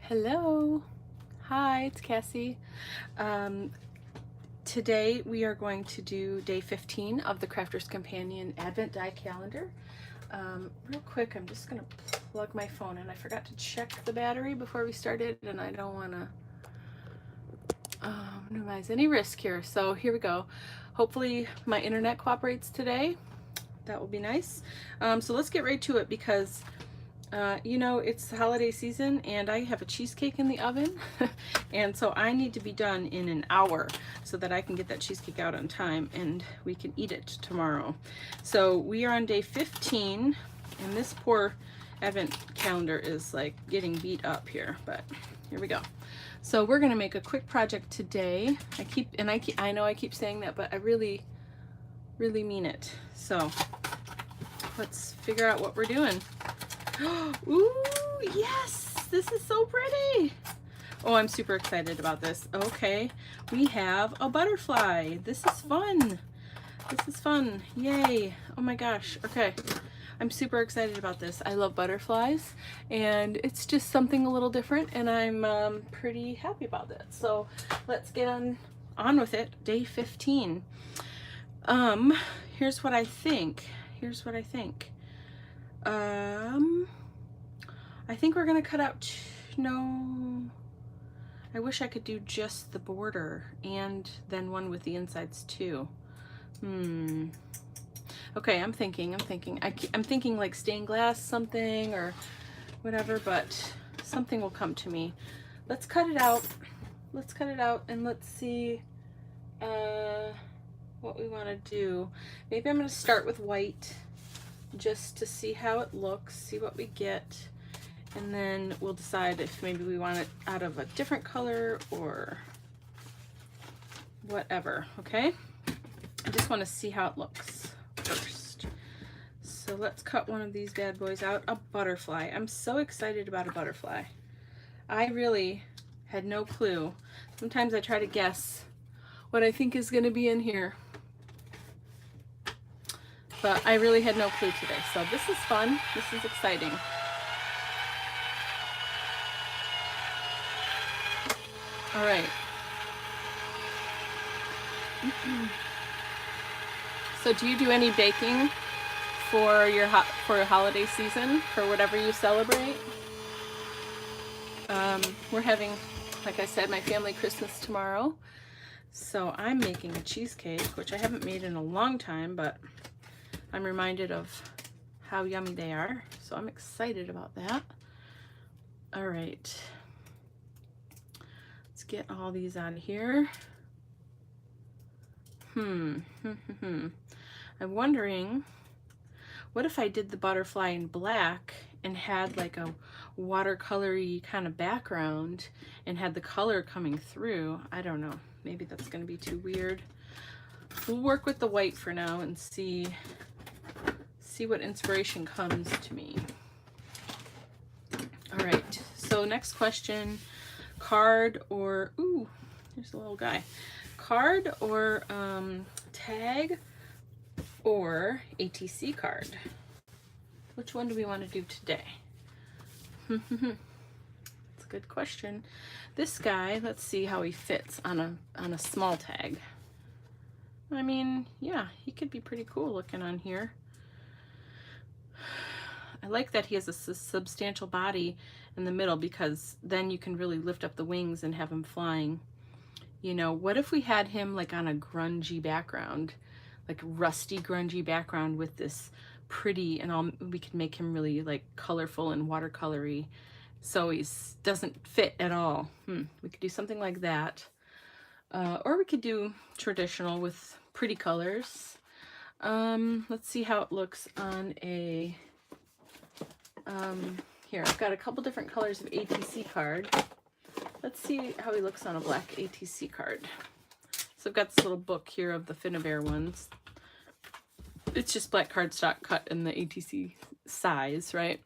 Hello. Hi, it's Cassie. Today we are going to do day 15 of the Crafter's Companion Advent Die Calendar. Real quick, I'm just going to plug my phone in. I forgot to check the battery before we started, and I don't want to minimize any risk here. So here we go. Hopefully my internet cooperates today. That will be nice. So let's get right to it because you know, it's the holiday season and I have a cheesecake in the oven. And so I need to be done in an hour so that I can get that cheesecake out on time and we can eat it tomorrow. So we are on day 15 and this poor Advent calendar is like getting beat up here, but here we go. So we're gonna make a quick project today. I know I keep saying that, but I really mean it. So let's figure out what we're doing. Ooh, yes, this is so pretty. Oh, I'm super excited about this. Okay, we have a butterfly. This is fun. This is fun. Yay. Oh my gosh. Okay, I'm super excited about this. I love butterflies and it's just something a little different and I'm pretty happy about that. So let's get on with it. Day 15. Here's what I think. I think we're gonna cut out, no, I wish I could do just the border and then one with the insides too. Okay, I'm thinking like stained glass something or whatever, but something will come to me. Let's cut it out. And let's see what we want to do. Maybe I'm going to start with white just to see how it looks, see what we get, and then we'll decide if maybe we want it out of a different color or whatever. Okay, I just want to see how it looks first. So let's cut one of these bad boys out. A butterfly. I'm so excited about a butterfly. I really had no clue. Sometimes I try to guess what I think is going to be in here, but I really had no clue today. So this is fun. This is exciting. All right. So do you do any baking for your holiday season, for whatever you celebrate? We're having, like I said, my family Christmas tomorrow. So I'm making a cheesecake, which I haven't made in a long time, but I'm reminded of how yummy they are. So I'm excited about that. All right. Let's get all these out of here. I'm wondering, what if I did the butterfly in black and had like a watercolory kind of background and had the color coming through? I don't know. Maybe that's going to be too weird. We'll work with the white for now and see what inspiration comes to me. All right. So next question, card or, ooh, there's a little guy. Card or tag or ATC card? Which one do we want to do today? It's a good question. This guy, let's see how he fits on a small tag. I mean, yeah, he could be pretty cool looking on here. I like that he has a substantial body in the middle because then you can really lift up the wings and have him flying. You know, what if we had him like on a grungy background, like rusty grungy background with this pretty, and we could make him really like colorful and watercolory so he doesn't fit at all. We could do something like that. Or we could do traditional with pretty colors. Let's see how it looks on a, here, I've got a couple different colors of ATC card. Let's see how he looks on a black ATC card. So I've got this little book here of the Finnabair ones. It's just black cardstock cut in the ATC size, right?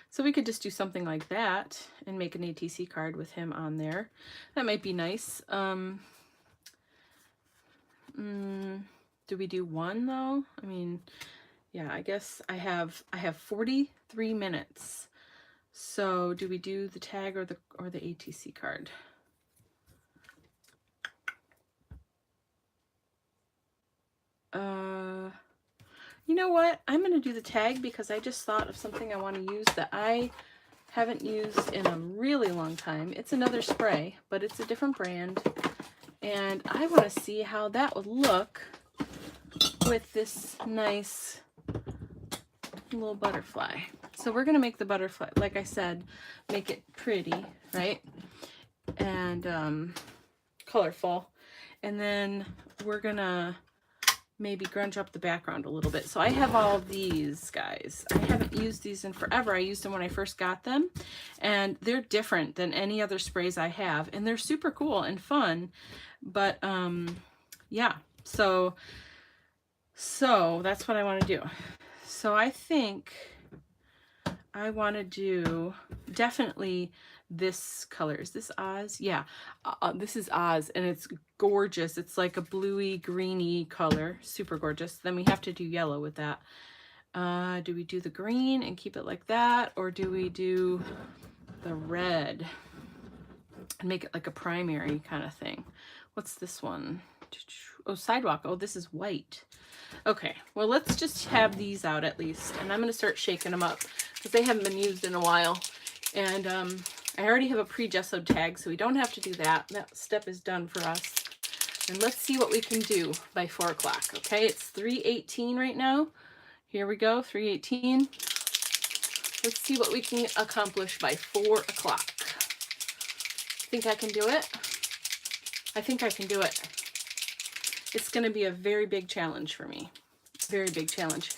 So we could just do something like that and make an ATC card with him on there. That might be nice. Do we do one though? I mean, yeah, I guess I have 43 minutes. So do we do the tag or the ATC card? You know what? I'm going to do the tag because I just thought of something I want to use that I haven't used in a really long time. It's another spray, but it's a different brand. And I want to see how that would look with this nice little butterfly. So we're going to make the butterfly, like I said, make it pretty, right? And colorful. And then we're going to maybe grunge up the background a little bit. So I have all these guys. I haven't used these in forever. I used them when I first got them, and they're different than any other sprays I have, and they're super cool and fun. But yeah, so that's what I want to do. So I think I want to do definitely this color. Is this Oz? Yeah, this is Oz, and it's gorgeous. It's like a bluey greeny color, super gorgeous. Then we have to do yellow with that. Do we do the green and keep it like that, or do we do the red and make it like a primary kind of thing? What's this one? Oh, Sidewalk. Oh, this is white. Okay, well, let's just have these out at least, and I'm going to start shaking them up because they haven't been used in a while. And I already have a pre-gessoed tag, so we don't have to do that. That step is done for us. And let's see what we can do by 4 o'clock, okay? It's 3:18 right now. Here we go, 3:18. Let's see what we can accomplish by 4 o'clock. Think I can do it? I think I can do it. It's going to be a very big challenge for me. Very big challenge.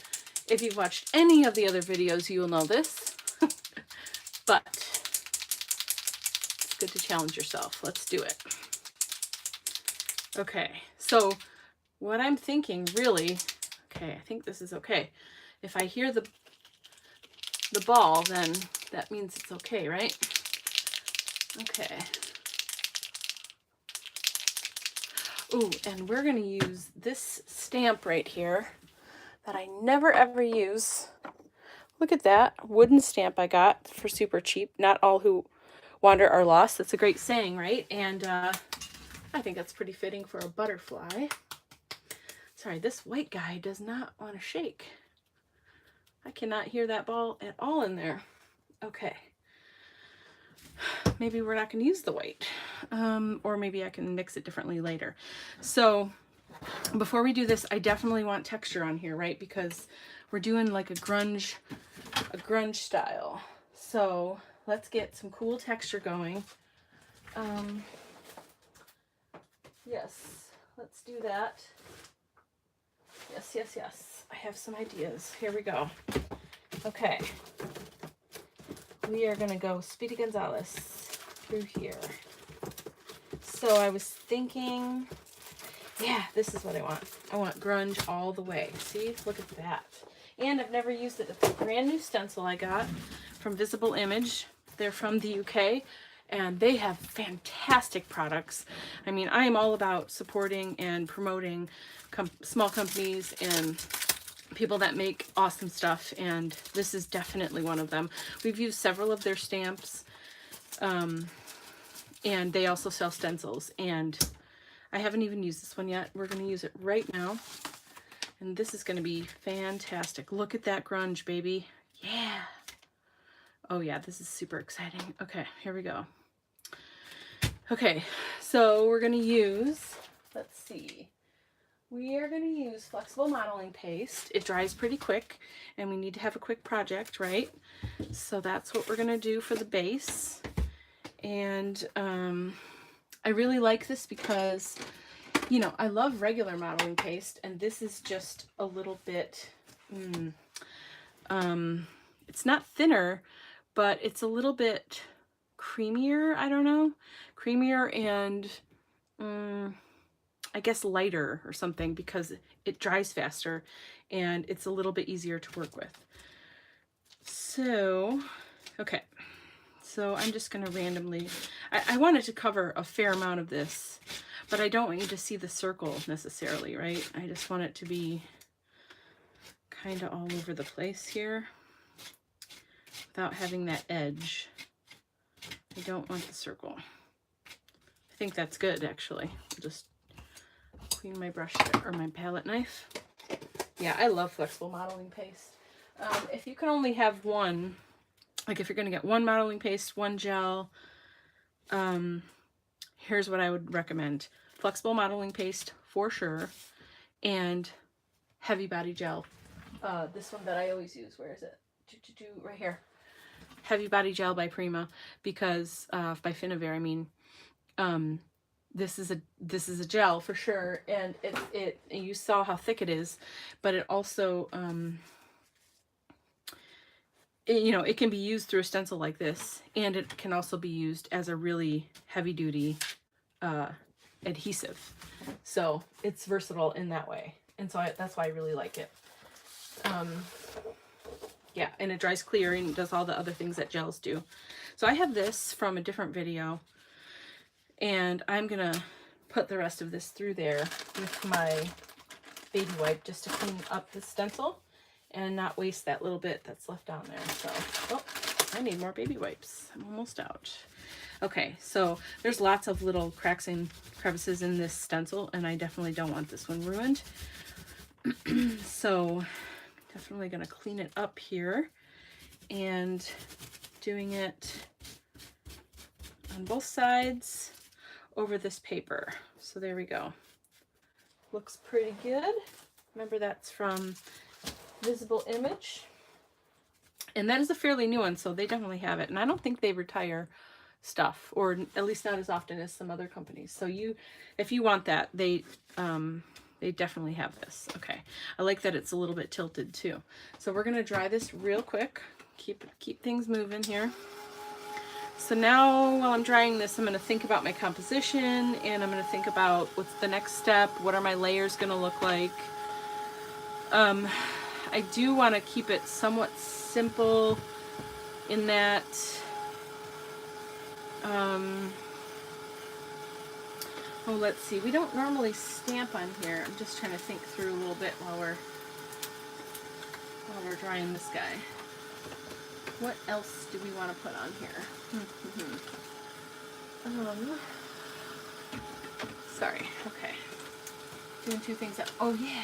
If you've watched any of the other videos, you will know this. But it's good to challenge yourself. Let's do it. Okay, so what I'm thinking really, okay, I think this is okay. If I hear the ball, then that means it's okay, right? Okay. Ooh, and we're going to use this stamp right here that I never ever use. Look at that wooden stamp I got for super cheap. Not all who wander are lost. That's a great saying, right? And I think that's pretty fitting for a butterfly. Sorry, this white guy does not want to shake. I cannot hear that ball at all in there. Okay. Maybe we're not going to use the white. Or maybe I can mix it differently later. So before we do this, I definitely want texture on here, right? Because we're doing like a grunge style. So let's get some cool texture going. Yes, let's do that. Yes, yes, yes. I have some ideas. Here we go. Okay. We are going to go Speedy Gonzales through here. So I was thinking, yeah, this is what I want. I want grunge all the way. See, look at that. And I've never used it. It's a brand new stencil I got from Visible Image. They're from the UK, and they have fantastic products. I mean, I am all about supporting and promoting small companies and people that make awesome stuff, and this is definitely one of them. We've used several of their stamps, and they also sell stencils, and I haven't even used this one yet. We're going to use it right now, and this is going to be fantastic. Look at that grunge, baby. Yeah. Oh yeah, this is super exciting. Okay, here we go. Okay, so we're going to use, let's see. We are going to use flexible modeling paste. It dries pretty quick, and we need to have a quick project, right? So that's what we're going to do for the base. And I really like this because, you know, I love regular modeling paste, and this is just a little bit, it's not thinner, but it's a little bit creamier, I don't know, creamier and I guess lighter or something, because it dries faster and it's a little bit easier to work with. So, okay. So I'm just going to randomly, I wanted to cover a fair amount of this, but I don't want you to see the circle necessarily, right? I just want it to be kind of all over the place here. without having that edge. I don't want the circle. I think that's good, actually. I'll just clean my brush there, or my palette knife. Yeah, I love flexible modeling paste. If you can only have one, like if you're going to get one modeling paste, one gel, here's what I would recommend. Flexible modeling paste for sure, and heavy body gel. This one that I always use, where is it? Right here. Heavy body gel by Prima, because by Finavere, I mean, this is a gel for sure, and you saw how thick it is, but it also you know, it can be used through a stencil like this, and it can also be used as a really heavy duty adhesive. So it's versatile in that way, and so that's why I really like it. Yeah, and it dries clear and does all the other things that gels do. So I have this from a different video, and I'm gonna put the rest of this through there with my baby wipe just to clean up the stencil and not waste that little bit that's left down there. So, oh, I need more baby wipes. I'm almost out. Okay, so there's lots of little cracks and crevices in this stencil, and I definitely don't want this one ruined. So definitely gonna clean it up here, and doing it on both sides over this paper. So there we go. Looks pretty good. Remember, that's from Visible Image, and that is a fairly new one, so they definitely have it, and I don't think they retire stuff, or at least not as often as some other companies. So if you want that, they definitely have this. Okay, I like that it's a little bit tilted too. So we're gonna dry this real quick. Keep things moving here. So now, while I'm drying this, I'm gonna think about my composition, and I'm gonna think about what's the next step. What are my layers gonna look like? I do want to keep it somewhat simple in that oh, let's see, we don't normally stamp on here. I'm just trying to think through a little bit while we're drying this guy. What else do we want to put on here? Sorry, okay. Doing two things up. Oh yeah.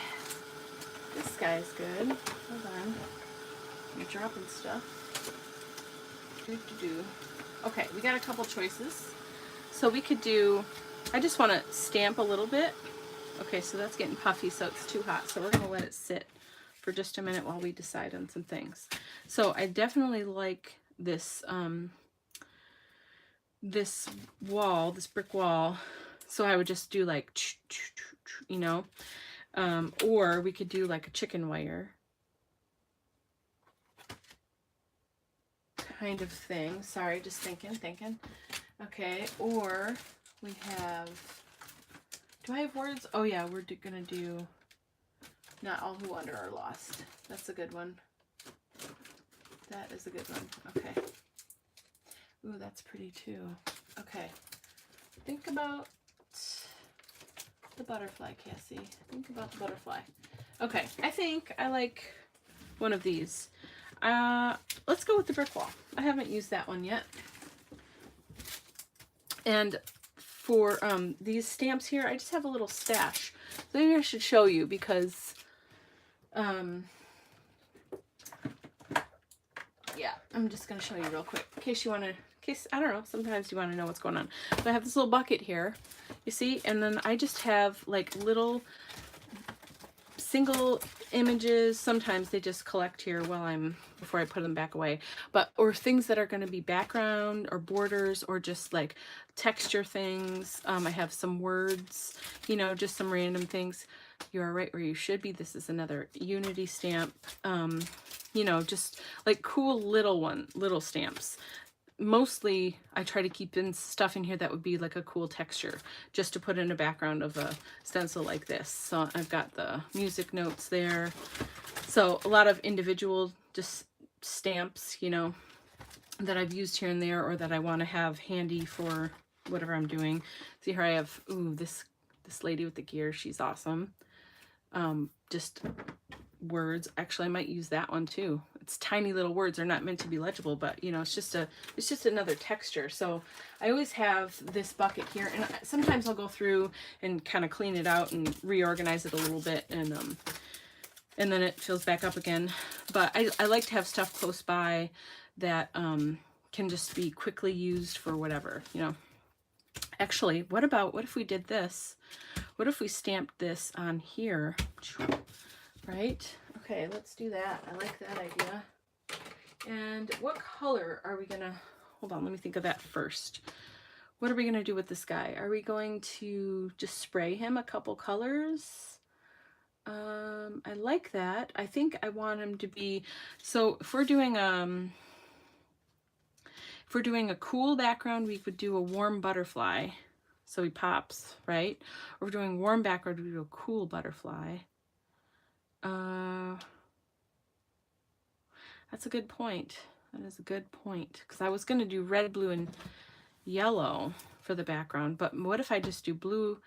This guy's good. Hold on. You're dropping stuff. Okay, we got a couple choices. So we could do, I just want to stamp a little bit. Okay, so that's getting puffy, so it's too hot. So we're going to let it sit for just a minute while we decide on some things. So I definitely like this, this wall, this brick wall. So I would just do like, you know, or we could do like a chicken wire kind of thing. Sorry, just thinking. Okay, or we have, do I have words? Oh yeah, we're gonna do Not All Who Wander Are Lost. That's a good one. That is a good one. Okay. Ooh, that's pretty too. Okay. Think about the butterfly, Cassie. Think about the butterfly. Okay, I think I like one of these. Let's go with the brick wall. I haven't used that one yet. And for these stamps here, I just have a little stash. So maybe I should show you, because yeah, I'm just gonna show you real quick in case you want to, I don't know, sometimes you want to know what's going on. So I have this little bucket here, you see, and then I just have like little single images. Sometimes they just collect here before I put them back away, or things that are going to be background or borders, or just like texture things. I have some words, you know, just some random things. You are right where you should be. This is another Unity stamp. You know, just like cool little stamps. Mostly I try to keep in stuff in here that would be like a cool texture, just to put in a background of a stencil like this. So I've got the music notes there. So a lot of individual just stamps, you know, that I've used here and there, or that I want to have handy for whatever I'm doing. See, here I have, ooh, this lady with the gear. She's awesome. Just words. Actually, I might use that one too. it's tiny little words. They're not meant to be legible, but you know, it's just another texture. So I always have this bucket here, and sometimes I'll go through and kind of clean it out and reorganize it a little bit, and then it fills back up again. But I like to have stuff close by that can just be quickly used for whatever, you know. Actually, what if we did this? What if we stamped this on here? Right? Okay, let's do that. I like that idea. And what color are we gonna, hold on, let me think of that first. What are we gonna do with this guy? Are we going to just spray him a couple colors? I like that. I think I want him to be, so if we're doing a cool background, we would do a warm butterfly. So he pops, right? Or if we're doing warm background, we do a cool butterfly. That's a good point. That is a good point. Because I was going to do red, blue, and yellow for the background. But what if I just do blue?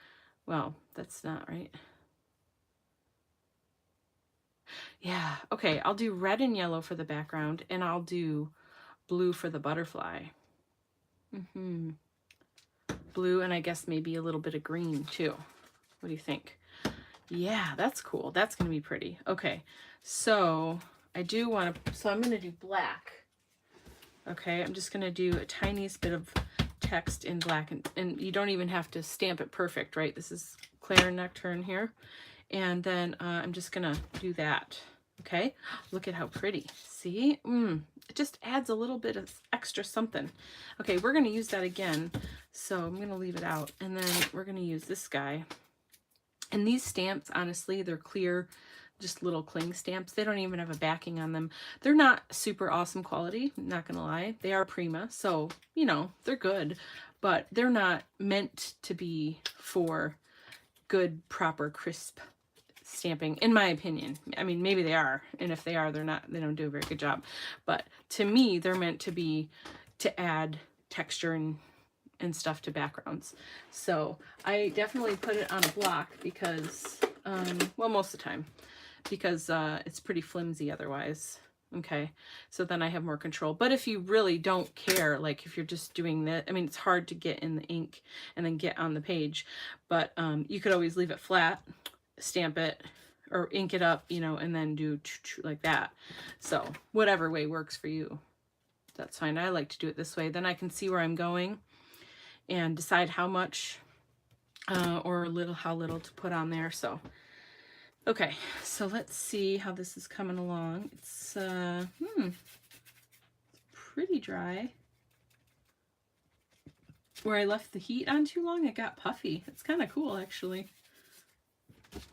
Well, that's not right. Yeah, okay, I'll do red and yellow for the background, and I'll do blue for the butterfly. Blue, and I guess maybe a little bit of green too. What do you think? Yeah, that's cool. That's going to be pretty. Okay, so I do want to, so I'm going to do black. Okay, I'm just going to do a tiniest bit of text in black, and you don't even have to stamp it perfect, right? This is Claire Nocturne here. And then I'm just gonna do that. Okay, look at how pretty. See, it just adds a little bit of extra something. Okay, we're gonna use that again, so I'm gonna leave it out, and then we're gonna use this guy. And these stamps, honestly, they're clear, just little cling stamps. They don't even have a backing on them. They're not super awesome quality, not gonna lie. They are Prima, so you know, they're good, but they're not meant to be for good, proper, crisp stamping, in my opinion. I mean, maybe they are, and if they are, they don't do a very good job. But to me, they're meant to be to add texture and stuff to backgrounds. So I definitely put it on a block because, well, most of the time, because it's pretty flimsy otherwise. Okay, so then I have more control. But if you really don't care, like if you're just doing that, I mean, it's hard to get in the ink and then get on the page, but you could always leave it flat, stamp it, or ink it up, you know, and then do like that. So whatever way works for you, that's fine. I like to do it this way. Then I can see where I'm going and decide how much or how little to put on there. So okay, so let's see how this is coming along. It's pretty dry. Where I left the heat on too long, it got puffy. It's kind of cool, actually.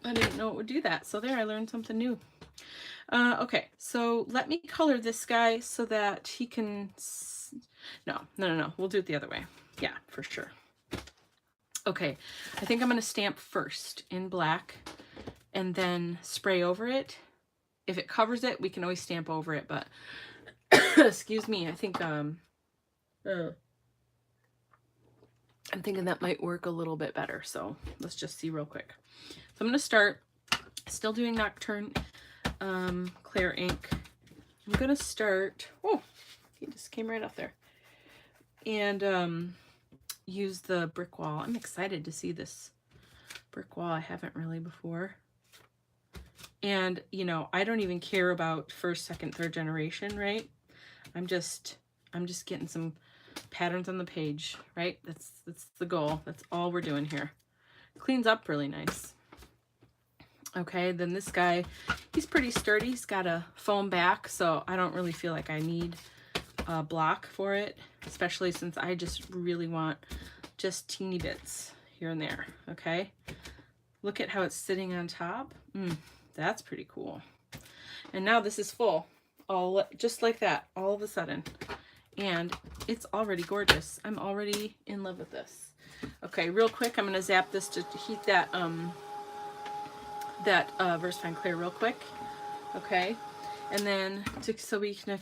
I didn't know it would do that. So there, I learned something new. Okay, so let me color this guy so that he can... No. We'll do it the other way. Yeah, for sure. Okay, I think I'm going to stamp first in black and then spray over it. If it covers it, we can always stamp over it, but excuse me, I think I'm thinking that might work a little bit better. So let's just see real quick. So I'm going to start, still doing Nocturne Claire ink. I'm going to start, oh, he just came right up there. And use the brick wall. I'm excited to see this brick wall. I haven't really before. And, you know, I don't even care about first, second, third generation, right? I'm just getting some patterns on the page, right? That's the goal. That's all we're doing here. Cleans up really nice. Okay, then this guy, he's pretty sturdy. He's got a foam back, so I don't really feel like I need a block for it, especially since I just really want just teeny bits here and there. Okay, look at how it's sitting on top. That's pretty cool. And now this is full, all just like that, all of a sudden, and it's already gorgeous. I'm already in love with this. Okay, real quick, I'm gonna zap this to heat that VersaFine Claire real quick. Okay, and then so we can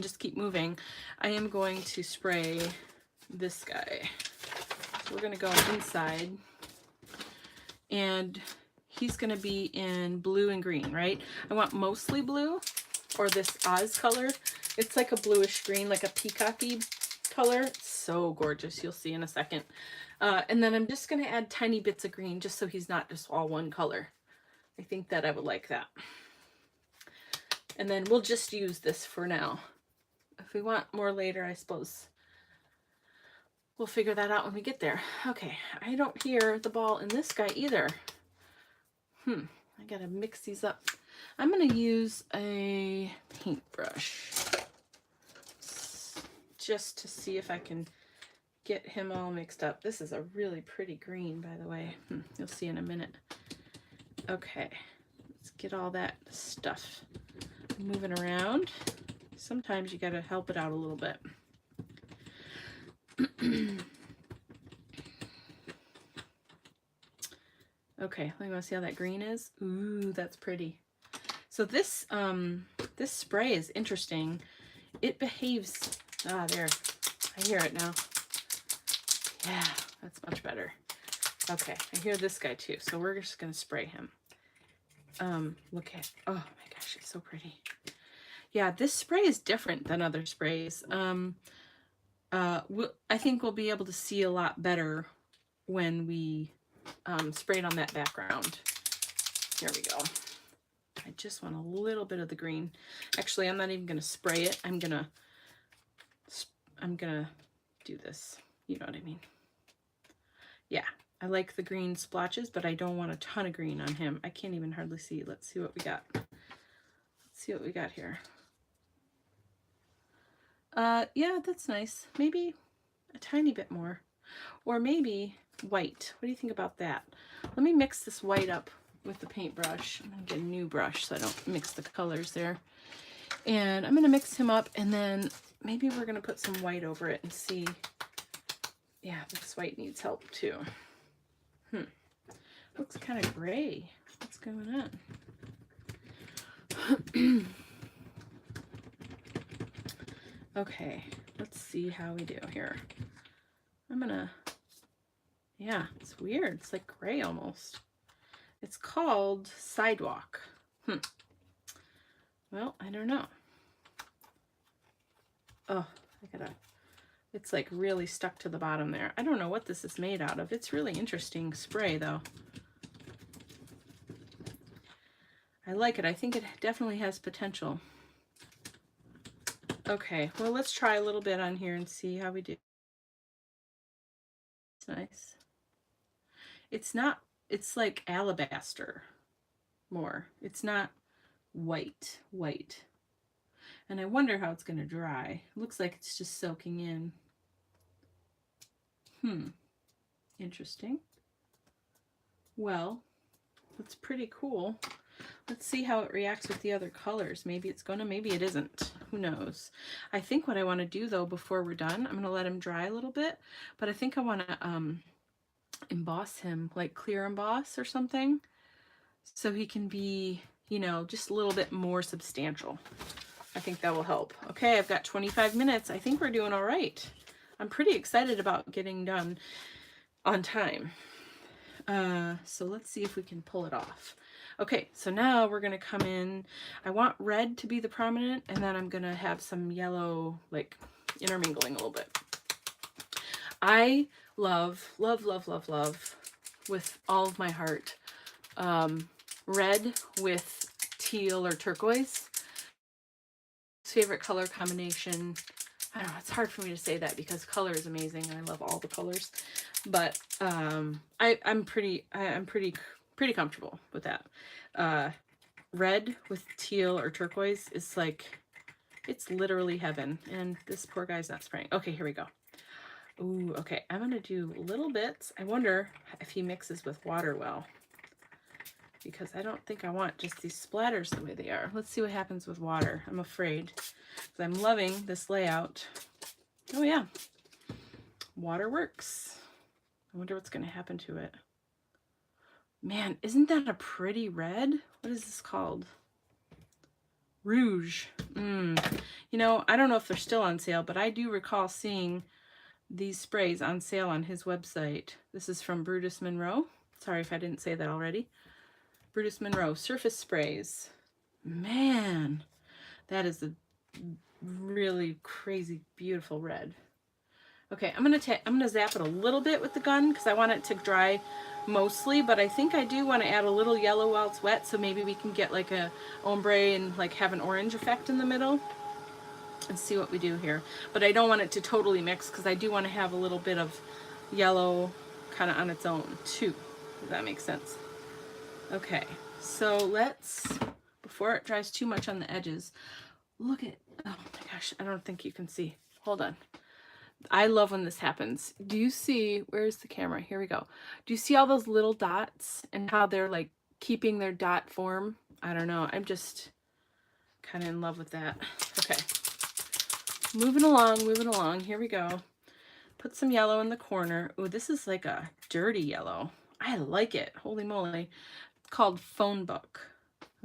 just keep moving, I am going to spray this guy. So we're gonna go inside, and he's gonna be in blue and green, right? I want mostly blue, or this Oz color. It's like a bluish green, like a peacocky color. It's so gorgeous. You'll see in a second. And then I'm just going to add tiny bits of green just so he's not just all one color. I think that I would like that. And then we'll just use this for now. If we want more later, I suppose we'll figure that out when we get there. Okay, I don't hear the ball in this guy either. I gotta mix these up. I'm gonna use a paintbrush just to see if I can get him all mixed up. This is a really pretty green, by the way. You'll see in a minute. Okay, let's get all that stuff moving around. Sometimes you gotta help it out a little bit. Okay, let me want to see how that green is. Ooh, that's pretty. So this this spray is interesting. It behaves. Ah, there. I hear it now. Yeah, that's much better. Okay, I hear this guy too. So we're just gonna spray him. Look at. Oh my gosh, it's so pretty. Yeah, this spray is different than other sprays. I think we'll be able to see a lot better when we spray it on that background. Here we go. I just want a little bit of the green. Actually, I'm not even going to spray it. I'm gonna do this. You know what I mean? Yeah, I like the green splotches, but I don't want a ton of green on him. I can't even hardly see. Let's see what we got. Let's see what we got here. Yeah, that's nice. Maybe a tiny bit more. Or maybe white. What do you think about that? Let me mix this white up with the paintbrush. I'm going to get a new brush so I don't mix the colors there. And I'm going to mix him up, and then maybe we're going to put some white over it and see. Yeah, this white needs help too. Looks kind of gray. What's going on? Okay, let's see how we do here. I'm gonna, yeah, it's weird. It's like gray almost. It's called Sidewalk. Well, I don't know. Oh, it's like really stuck to the bottom there. I don't know what this is made out of. It's really interesting spray though. I like it. I think it definitely has potential. Okay, well, let's try a little bit on here and see how we do. It's nice. It's not, it's like alabaster more. It's not white. And I wonder how it's going to dry. It looks like it's just soaking in. Interesting. Well, that's pretty cool. Let's see how it reacts with the other colors. Maybe it's gonna, maybe it isn't. Who knows? I think what I want to do though before we're done, I'm gonna let him dry a little bit, but I think I want to emboss him, like clear emboss or something, so he can be, you know, just a little bit more substantial. I think that will help. Okay, I've got 25 minutes. I think we're doing all right. I'm pretty excited about getting done on time. So let's see if we can pull it off. Okay, so now we're going to come in. I want red to be the prominent, and then I'm going to have some yellow, like, intermingling a little bit. I love with all of my heart red with teal or turquoise. Favorite color combination. I don't know, it's hard for me to say that because color is amazing and I love all the colors, but I'm pretty comfortable with that. Red with teal or turquoise is like, it's literally heaven, and this poor guy's not spraying. Okay, here we go. Ooh, okay, I'm gonna do little bits. I wonder if he mixes with water well, because I don't think I want just these splatters the way they are. Let's see what happens with water. I'm afraid, because I'm loving this layout. Oh yeah, water works. I wonder what's going to happen to it. Man, isn't that a pretty red? What is this called? Rouge. You know, I don't know if they're still on sale, but I do recall seeing these sprays on sale on his website. This is from Brutus Monroe. Sorry if I didn't say that already. Brutus Monroe surface sprays. Man, That is a really crazy, beautiful red. Okay, I'm gonna zap it a little bit with the gun because I want it to dry mostly, but I think I do want to add a little yellow while it's wet, so maybe we can get like a ombre and like have an orange effect in the middle and see what we do here. But I don't want it to totally mix because I do want to have a little bit of yellow kind of on its own too, if that makes sense. Okay, so let's, before it dries too much on the edges, look at, oh my gosh, I don't think you can see. Hold on. I love when this happens. Do you see, where's the camera? Here we go. Do you see all those little dots and how they're like keeping their dot form? I don't know. I'm just kind of in love with that. Okay. Moving along. Here we go. Put some yellow in the corner. Oh, this is like a dirty yellow. I like it. Holy moly. It's called Phone Book.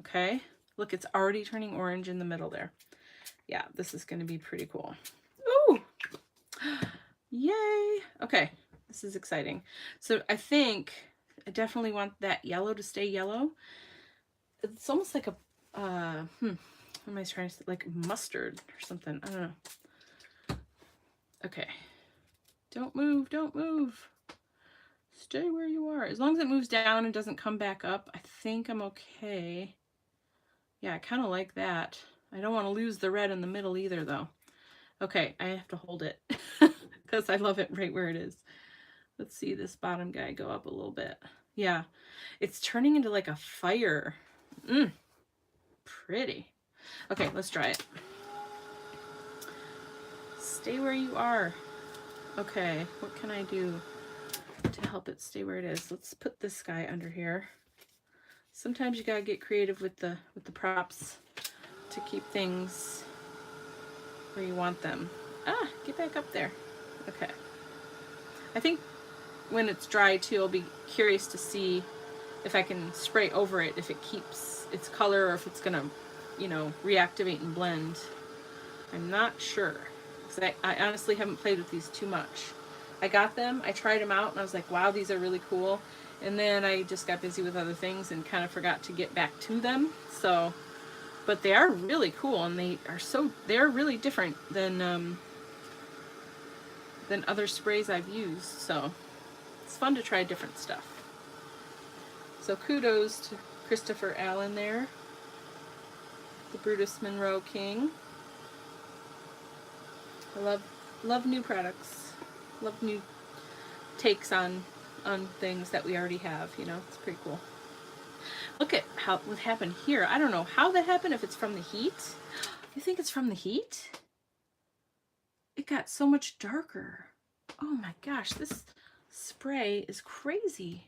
Okay. Look, it's already turning orange in the middle there. Yeah, this is going to be pretty cool. Ooh. Yay. Okay, this is exciting. So I think I definitely want that yellow to stay yellow. It's almost like a what am I trying to say? Like mustard or something. I don't know. Okay. Don't move, don't move. Stay where you are. As long as it moves down and doesn't come back up, I think I'm okay. Yeah, I kind of like that. I don't want to lose the red in the middle either though. Okay, I have to hold it because I love it right where it is. Let's see this bottom guy go up a little bit. Yeah, it's turning into like a fire. Pretty. Okay, let's try it. Stay where you are. Okay, what can I do to help it stay where it is? Let's put this guy under here. Sometimes you gotta get creative with the props to keep things where you want them. Ah, get back up there. Okay. I think when it's dry too, I'll be curious to see if I can spray over it, if it keeps its color or if it's gonna, you know, reactivate and blend. I'm not sure, because I honestly haven't played with these too much. I got them, I tried them out, and I was like, wow, these are really cool. And then I just got busy with other things and kind of forgot to get back to them. So, but they are really cool, and they're really different than other sprays I've used. So it's fun to try different stuff. So kudos to Christopher Allen there, the Brutus Monroe King. I love new products, love new takes on things that we already have, you know. It's pretty cool. Look at what happened here. I don't know how that happened, if it's from the heat. You think it's from the heat? It got so much darker. Oh my gosh, this spray is crazy.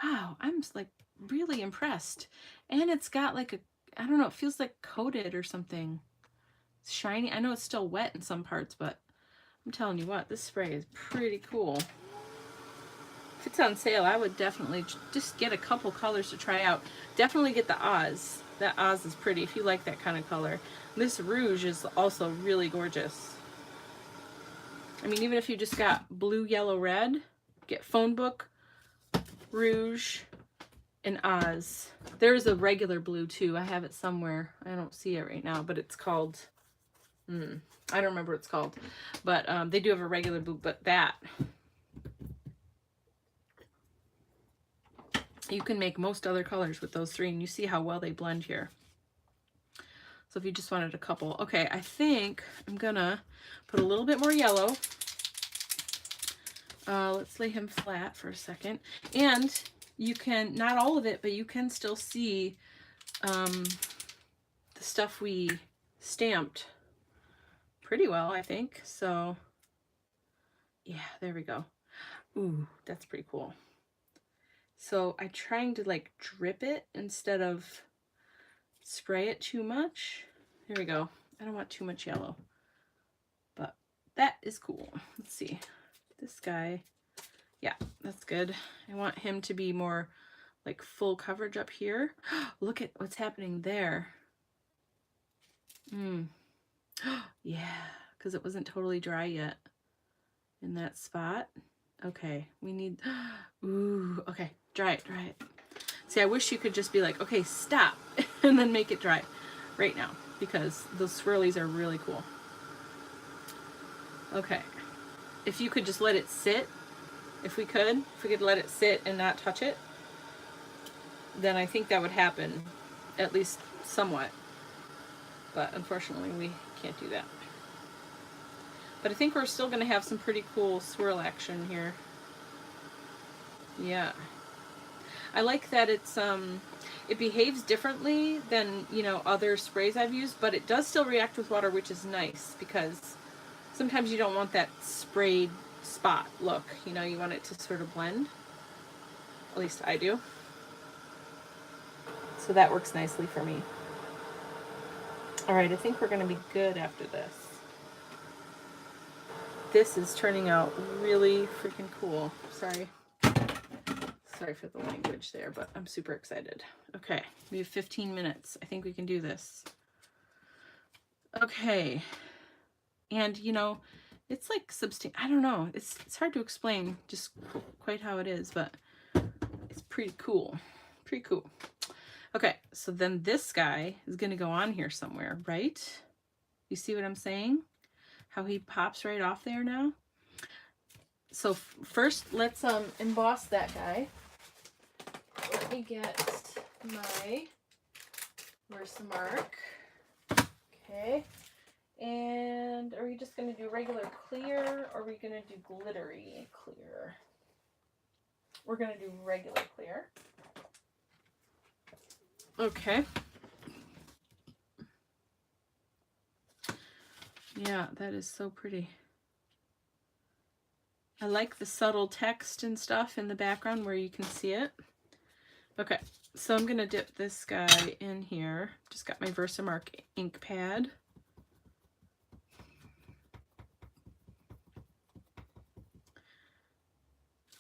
Wow, I'm like really impressed. And it's got like a, I don't know, it feels like coated or something. It's shiny. I know it's still wet in some parts, but I'm telling you what, this spray is pretty cool. If it's on sale, I would definitely just get a couple colors to try out. Definitely get the Oz. That Oz is pretty if you like that kind of color. This Rouge is also really gorgeous. I mean, even if you just got blue, yellow, red, get Phone Book, Rouge, and Oz. There's a regular blue too. I have it somewhere. I don't see it right now, but it's called, I don't remember what it's called. But they do have a regular blue, but that, you can make most other colors with those three, and you see how well they blend here. So if you just wanted a couple. Okay, I think I'm gonna put a little bit more yellow. Let's lay him flat for a second. And you can, not all of it, but you can still see the stuff we stamped pretty well, I think. So yeah, there we go. Ooh, that's pretty cool. So I'm trying to like drip it instead of spray it too much. There we go. I don't want too much yellow, but that is cool. Let's see. This guy, yeah, that's good. I want him to be more like full coverage up here. Look at what's happening there. Yeah, because it wasn't totally dry yet in that spot. Okay, we need, ooh, okay, dry it, dry it. See, I wish you could just be like, okay, stop, and then make it dry. right now because those swirlies are really cool. Okay, if you could just let it sit, if we could let it sit and not touch it, then I think that would happen, at least somewhat. But unfortunately, we can't do that. But I think we're still going to have some pretty cool swirl action here. Yeah. I like that it's, it behaves differently than, you know, other sprays I've used, but it does still react with water, which is nice because sometimes you don't want that sprayed spot look. You know, you want it to sort of blend. At least I do. So that works nicely for me. All right, I think we're going to be good after this. This is turning out really freaking cool. Sorry for the language there, but I'm super excited. Okay, we have 15 minutes. I think we can do this. Okay. And, you know, it's like I don't know. It's hard to explain just quite how it is, but it's pretty cool. Pretty cool. Okay, so then this guy is going to go on here somewhere, right? You see what I'm saying? How he pops right off there now? So first, let's emboss that guy. Let me get my Versamark. Okay. And are we just going to do regular clear, or are we going to do glittery clear? We're going to do regular clear. Okay. Yeah, that is so pretty. I like the subtle text and stuff in the background where you can see it. Okay, so I'm going to dip this guy in here. Just got my Versamark ink pad.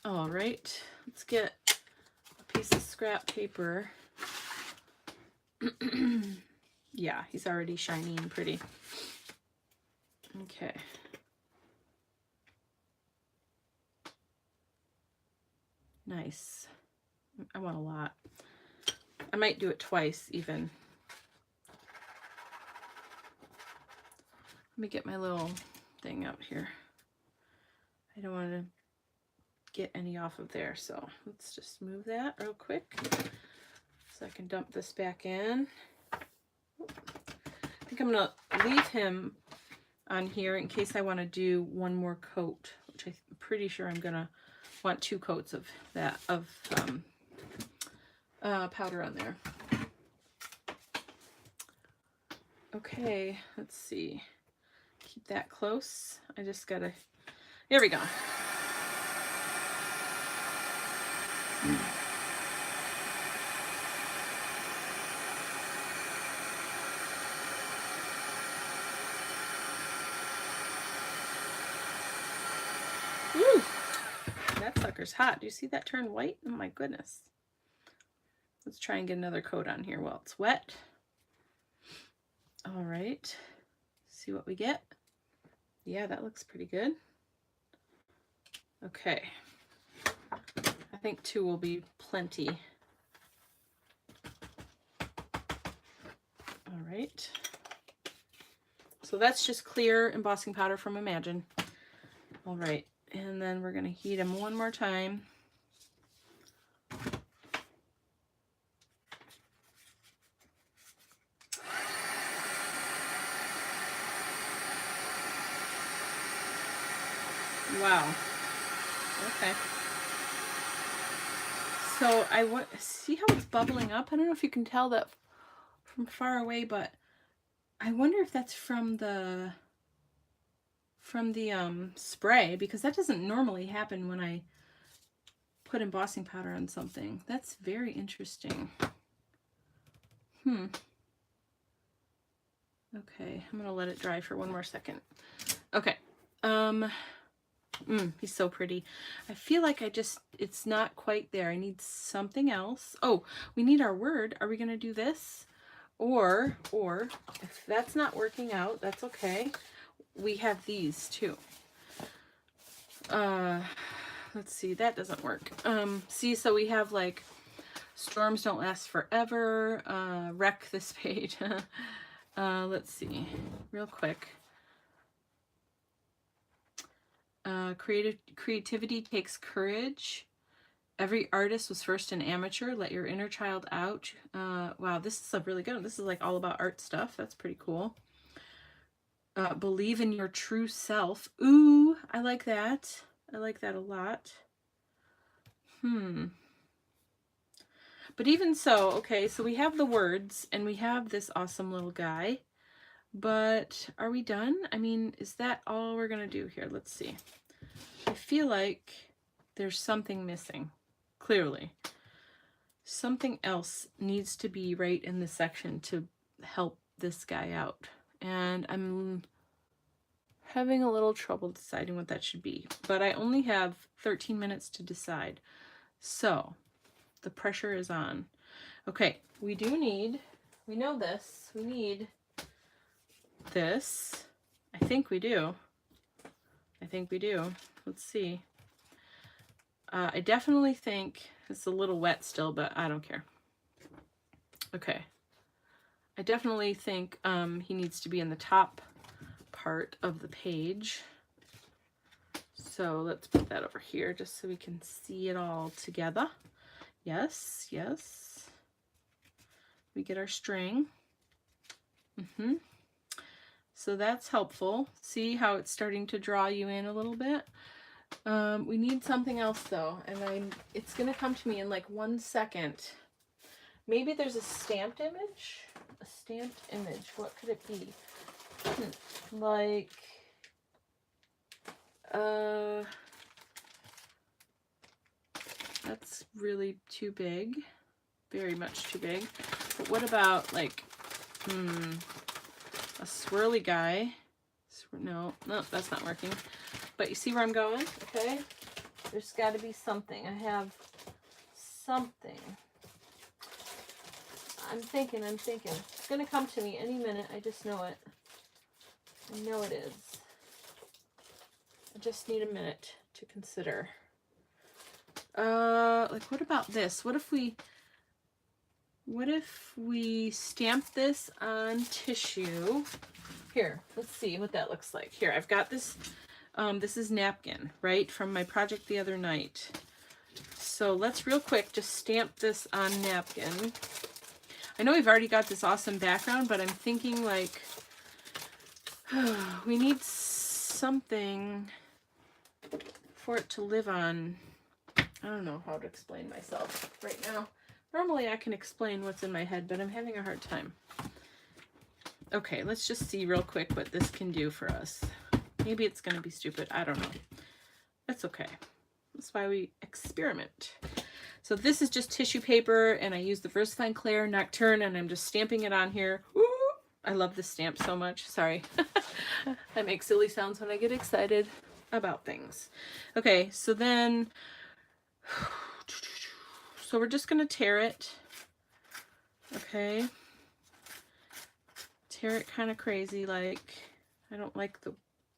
All right, let's get a piece of scrap paper. Yeah, he's already shiny and pretty. Okay. Nice. I want a lot. I might do it twice even. Let me get my little thing out here. I don't want to get any off of there, so let's just move that real quick so I can dump this back in. I think I'm gonna leave him on here in case I want to do one more coat, which I'm pretty sure I'm gonna want 2 coats of that powder on there. Okay, let's see. Keep that close. I just gotta, there we go. Woo! That sucker's hot. Do you see that turn white? Oh my goodness. Let's try and get another coat on here while it's wet. All right. See what we get. Yeah, that looks pretty good. Okay. I think 2 will be plenty. All right. So that's just clear embossing powder from Imagine. All right. And then we're going to heat them one more time. Wow. Okay. So I want see how it's bubbling up. I don't know if you can tell that from far away, but I wonder if that's from the spray, because that doesn't normally happen when I put embossing powder on something. That's very interesting. Okay, I'm gonna let it dry for one more second. Okay. He's so pretty. I feel like it's not quite there. I need something else. Oh, we need our word. Are we gonna do this? Or if that's not working out, that's okay. We have these too. Let's see, that doesn't work. See, so we have like storms don't last forever, wreck this page. Let's see, real quick. Creativity takes courage. Every artist was first an amateur. Let your inner child out. Wow, this is a really good one. This is like all about art stuff. That's pretty cool. Believe in your true self. Ooh, I like that. I like that a lot. But even so, okay, so we have the words and we have this awesome little guy. But are we done? I mean, is that all we're going to do here? Let's see. I feel like there's something missing. Clearly. Something else needs to be right in this section to help this guy out. And I'm having a little trouble deciding what that should be. But I only have 13 minutes to decide. So, the pressure is on. Okay, we know this, we need this. I think we do. Let's see. I definitely think it's a little wet still, but I don't care. Okay. I definitely think he needs to be in the top part of the page. So let's put that over here just so we can see it all together. Yes, yes. We get our string. So that's helpful. See how it's starting to draw you in a little bit? We need something else though, and it's gonna come to me in like 1 second. Maybe there's a stamped image? A stamped image, what could it be? Like, that's really too big. Very much too big. But what about like, a swirly guy? No, that's not working. But you see where I'm going? Okay. There's got to be something. I have something. I'm thinking. It's going to come to me any minute. I just know it. I know it is. I just need a minute to consider. Like, what about this? What if we stamp this on tissue? Here, let's see what that looks like. Here, I've got this. This is napkin, right, from my project the other night. So let's real quick just stamp this on napkin. I know we've already got this awesome background, but I'm thinking like we need something for it to live on. I don't know how to explain myself right now. Normally I can explain what's in my head, but I'm having a hard time. Okay, let's just see real quick what this can do for us. Maybe it's going to be stupid. I don't know. That's okay. That's why we experiment. So this is just tissue paper, and I use the VersaFine Clair Nocturne, and I'm just stamping it on here. Ooh, I love this stamp so much. Sorry. I make silly sounds when I get excited about things. Okay, so then... So we're just going to tear it. Okay. Tear it kind of crazy, like... I don't like the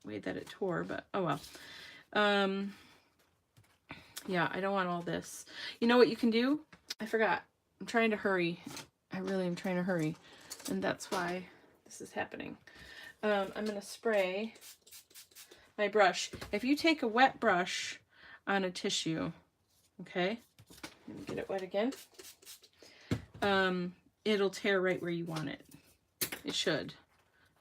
way that it tore, but oh well. Yeah, I don't want all this. You know what you can do? I forgot. I'm trying to hurry. I really am trying to hurry. And that's why this is happening. I'm going to spray my brush. If you take a wet brush on a tissue, okay, let me get it wet again. It'll tear right where you want it. It should.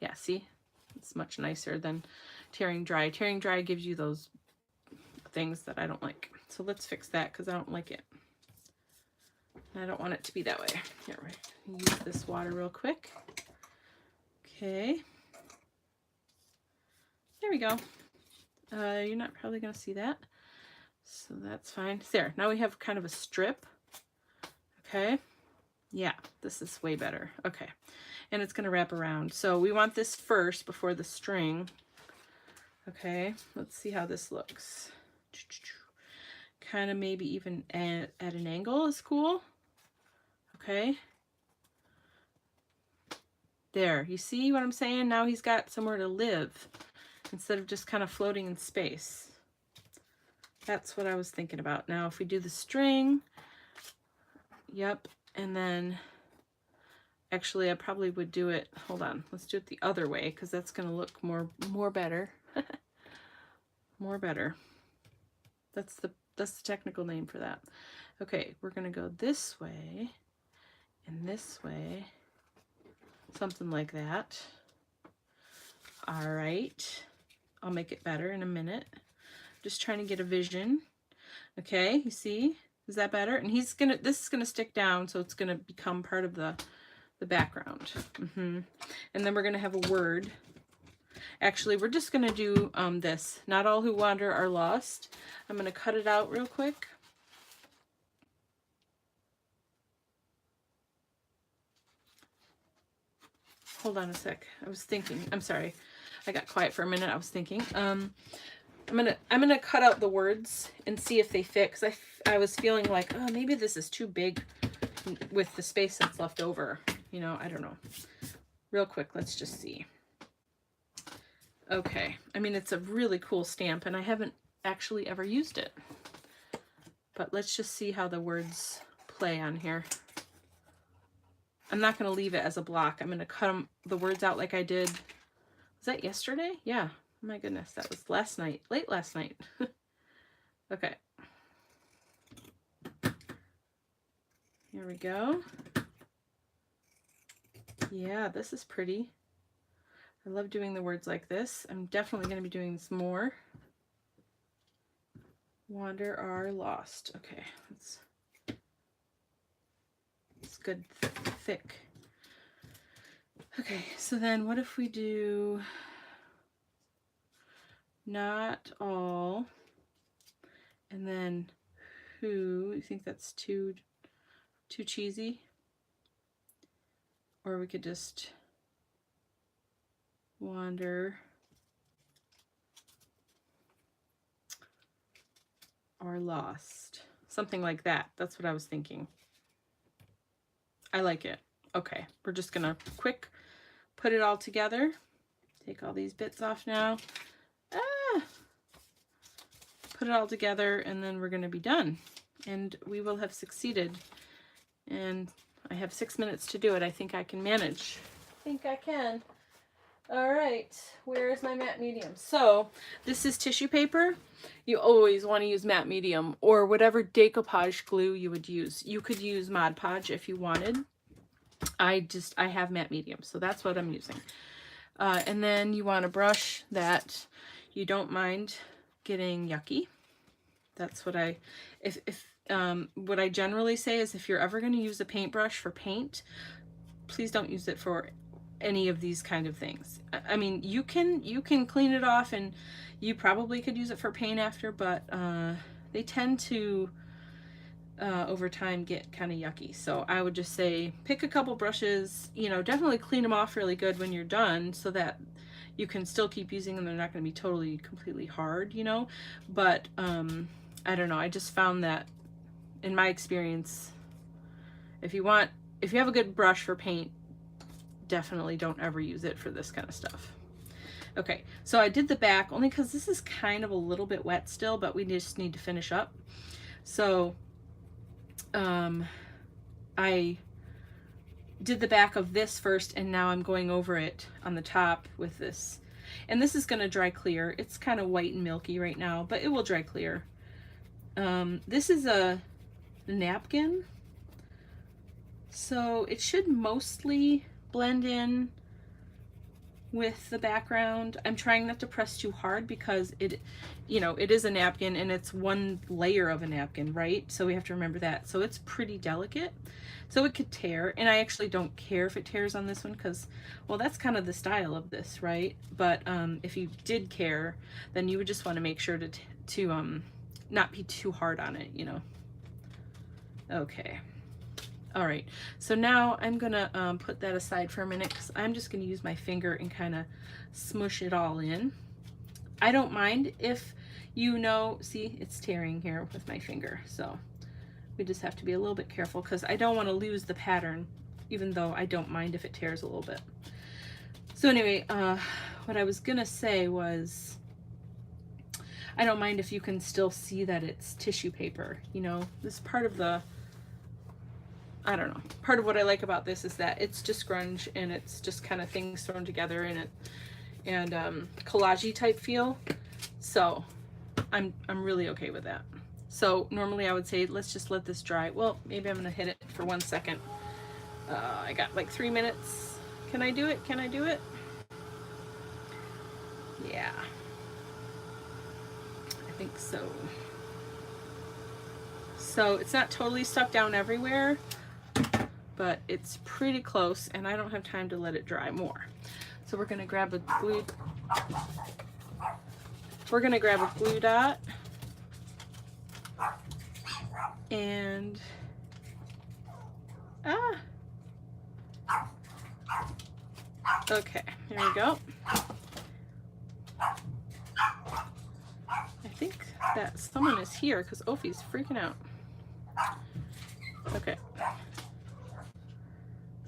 Yeah, see? It's much nicer than tearing dry. Tearing dry gives you those things that I don't like. So let's fix that because I don't like it. I don't want it to be that way. Here, use this water real quick. Okay. There we go. You're not probably going to see that. So that's fine. There. Now we have kind of a strip. Okay. Yeah, this is way better. Okay. And it's going to wrap around. So we want this first before the string. Okay. Let's see how this looks. Kind of maybe even at an angle is cool. Okay. There. You see what I'm saying? Now he's got somewhere to live instead of just kind of floating in space. That's what I was thinking about. Now if we do the string, yep, and then Actually, I probably would do it, hold on, let's do it the other way, because that's going to look more better. More better. That's the technical name for that. Okay, we're going to go this way and this way. Something like that. All right. I'll make it better in a minute. Just trying to get a vision. Okay, you see? Is that better? And this is gonna stick down, so it's gonna become part of the background. And then we're gonna have a word. Actually, we're just gonna do this. Not all who wander are lost. I'm gonna cut it out real quick. Hold on a sec. I was thinking. I'm sorry. I got quiet for a minute. I was thinking. I'm gonna cut out the words and see if they fit, because I was feeling like, oh, maybe this is too big with the space that's left over. You know, I don't know. Real quick, let's just see. Okay, I mean, it's a really cool stamp, and I haven't actually ever used it. But let's just see how the words play on here. I'm not going to leave it as a block. I'm going to cut the words out like I did. Was that yesterday? Yeah. Oh my goodness, that was last night. Late last night. Okay. Here we go. Yeah, this is pretty. I love doing the words like this. I'm definitely going to be doing this more. Wander are lost. Okay, it's good thick. Okay, so then what if we do not all, and then who? You think that's too cheesy? Or we could just wander or lost. Something like that. That's what I was thinking. I like it. Okay, we're just gonna quick put it all together. Take all these bits off now. Put it all together, and then we're gonna be done. And we will have succeeded. And I have 6 minutes to do it. I think I can manage. I think I can. All right, where is my matte medium? So this is tissue paper. You always want to use matte medium or whatever decoupage glue you would use. You could use Mod Podge if you wanted. I have matte medium, so that's what I'm using. And then you want a brush that you don't mind getting yucky. That's what what I generally say is, if you're ever going to use a paintbrush for paint, please don't use it for any of these kind of things. I mean, you can clean it off, and you probably could use it for paint after, but they tend to over time get kind of yucky. So I would just say pick a couple brushes, you know, definitely clean them off really good when you're done, so that you can still keep using them. They're not going to be completely hard, you know. But I don't know, I just found that in my experience, if you have a good brush for paint, definitely don't ever use it for this kind of stuff. Okay, so I did the back only because this is kind of a little bit wet still, but we just need to finish up. So I did the back of this first, and now I'm going over it on the top with this. And this is going to dry clear. It's kind of white and milky right now, but it will dry clear. This is a napkin, so it should mostly blend in with the background. I'm trying not to press too hard because it is a napkin, and it's one layer of a napkin, right? So we have to remember that. So it's pretty delicate, so it could tear, and I actually don't care if it tears on this one, because, well, that's kind of the style of this, right? But if you did care, then you would just want to make sure to not be too hard on it, you know. Okay. All right, so now I'm gonna put that aside for a minute, because I'm just gonna use my finger and kind of smush it all in. I don't mind if see, it's tearing here with my finger, so we just have to be a little bit careful, because I don't want to lose the pattern, even though I don't mind if it tears a little bit. So anyway, what I was gonna say was, I don't mind if you can still see that it's tissue paper, you know. This part of the I don't know. Part of what I like about this is that it's just grunge and it's just kind of things thrown together in it, and collagey type feel. So I'm really okay with that. So normally I would say let's just let this dry. Well, maybe I'm gonna hit it for 1 second. I got like 3 minutes. Can I do it? Can I do it? Yeah, I think so. So it's not totally stuck down everywhere, but it's pretty close, and I don't have time to let it dry more. So we're gonna grab a glue. We're gonna grab a glue dot, and okay, here we go. I think that someone is here because Ophi's freaking out. Okay.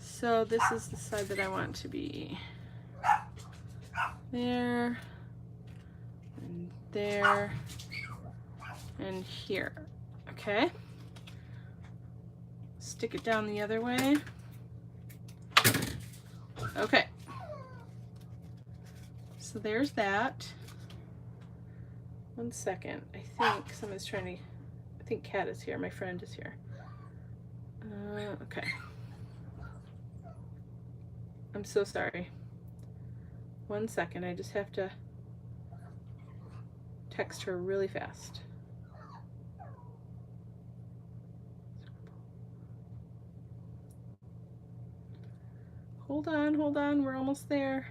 So this is the side that I want to be. There, and there, and here. Okay. Stick it down the other way. Okay. So there's that. 1 second. I think someone's trying to, I think Kat is here. My friend is here. Okay. I'm so sorry. 1 second. I just have to text her really fast. Hold on. We're almost there.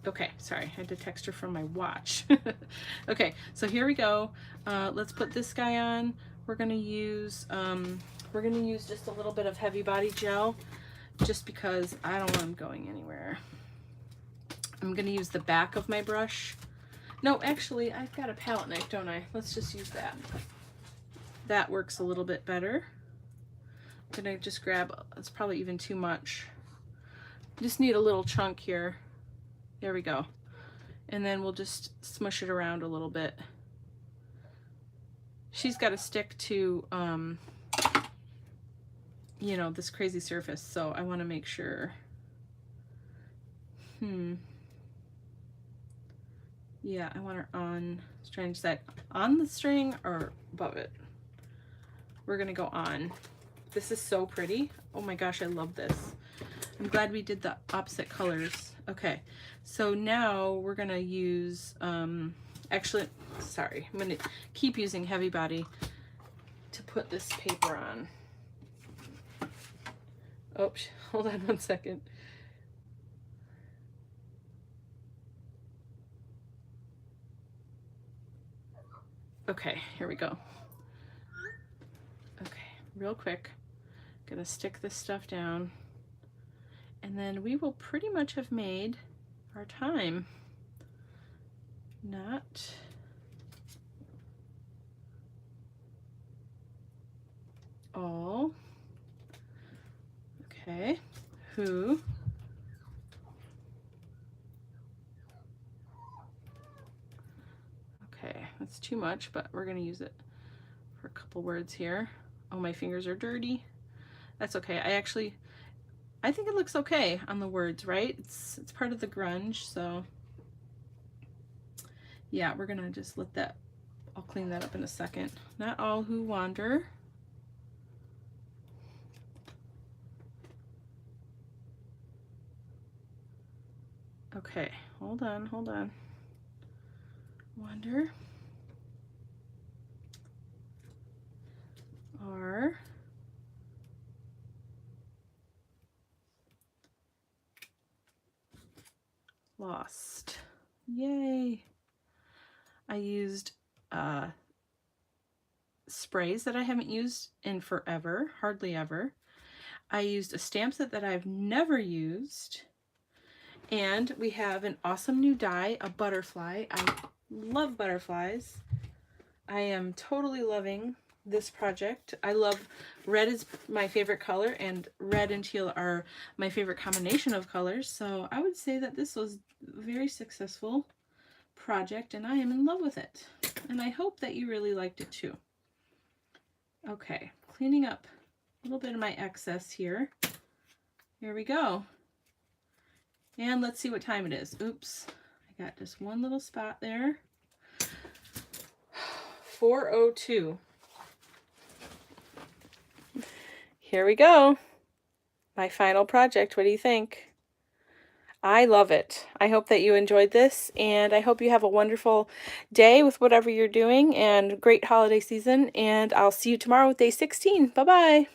Okay, sorry, I had to text her from my watch. Okay, so here we go. Let's put this guy on. We're gonna use just a little bit of Heavy Body gel, just because I don't want him going anywhere. I'm gonna use the back of my brush. No, actually, I've got a palette knife, don't I? Let's just use that. That works a little bit better. I'm gonna just grab, it's probably even too much. Just need a little chunk here. There we go. And then we'll just smush it around a little bit. She's got to stick to, you know, this crazy surface, so I want to make sure. Yeah, I want her on, trying to decide, on the string or above it. We're gonna go on. This is so pretty. Oh my gosh, I love this. I'm glad we did the opposite colors. Okay, so now we're gonna use, actually, sorry, I'm gonna keep using Heavy Body to put this paper on. Oh, hold on 1 second. Okay, here we go. Okay, real quick, gonna stick this stuff down. And then we will pretty much have made our time. Not all. Okay, who? Okay, that's too much, but we're gonna use it for a couple words here. Oh, my fingers are dirty. That's okay. I think it looks okay on the words, right? It's part of the grunge, so yeah, we're gonna just let that, I'll clean that up in a second. Not all who wander. Okay, hold on. Wander are lost. Yay. I used sprays that I haven't used in forever, hardly ever. I used a stamp set that I've never used. And we have an awesome new die, a butterfly. I love butterflies. I am totally loving this project. I love red is my favorite color, and red and teal are my favorite combination of colors. So I would say that this was a very successful project and I am in love with it. And I hope that you really liked it too. Okay, cleaning up a little bit of my excess here. Here we go. And let's see what time it is. Oops, I got just one little spot there. 4:02. Here we go. My final project. What do you think? I love it. I hope that you enjoyed this, and I hope you have a wonderful day with whatever you're doing and great holiday season, and I'll see you tomorrow with day 16. Bye-bye.